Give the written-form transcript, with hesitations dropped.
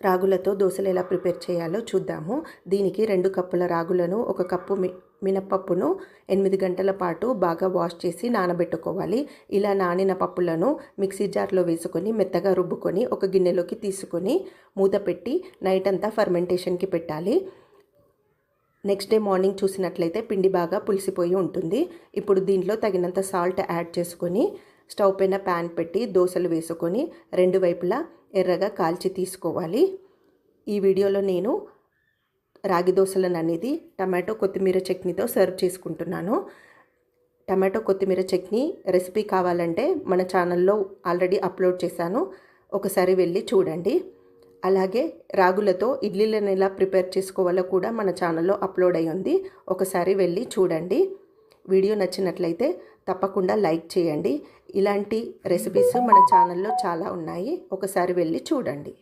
రాగులతో దోశలు ఎలా ప్రిపేర్ చేయాలో చూద్దాము. దీనికి 2 కప్పుల రాగులను, 1 కప్పు మినప్పప్పును 8 గంటల పాటు బాగా వాష్ చేసి నానబెట్టుకోవాలి. ఇలా నానిన పప్పులను మిక్సీ జార్లో వేసుకొని మెత్తగా రుబ్బుకొని ఒక గిన్నెలోకి తీసుకొని మూత పెట్టి నైట్ అంతా ఫర్మెంటేషన్కి పెట్టాలి. నెక్స్ట్ డే మార్నింగ్ చూసినట్లయితే పిండి బాగా పులిసిపోయి ఉంటుంది. ఇప్పుడు దీంట్లో తగినంత సాల్ట్ యాడ్ చేసుకొని స్టవ్ పైన ప్యాన్ పెట్టి దోశలు వేసుకొని 2 వైపులా ఎర్రగా కాల్చి తీసుకోవాలి. ఈ వీడియోలో నేను రాగి దోశలను అనేది టమాటో కొత్తిమీర చట్నీతో సర్వ్ చేసుకుంటున్నాను. టమాటో కొత్తిమీర చట్నీ రెసిపీ కావాలంటే మన ఛానల్లో ఆల్రెడీ అప్లోడ్ చేశాను, ఒకసారి వెళ్ళి చూడండి. అలాగే రాగులతో ఇడ్లీలను ఎలా ప్రిపేర్ చేసుకోవాలో కూడా మన ఛానల్లో అప్లోడ్ అయ్యి ఉంది, ఒకసారి వెళ్ళి చూడండి. వీడియో నచ్చినట్లయితే తప్పకుండా లైక్ చేయండి. ఇలాంటి రెసిపీస్ మన ఛానల్లో చాలా ఉన్నాయి, ఒకసారి వెళ్ళి చూడండి.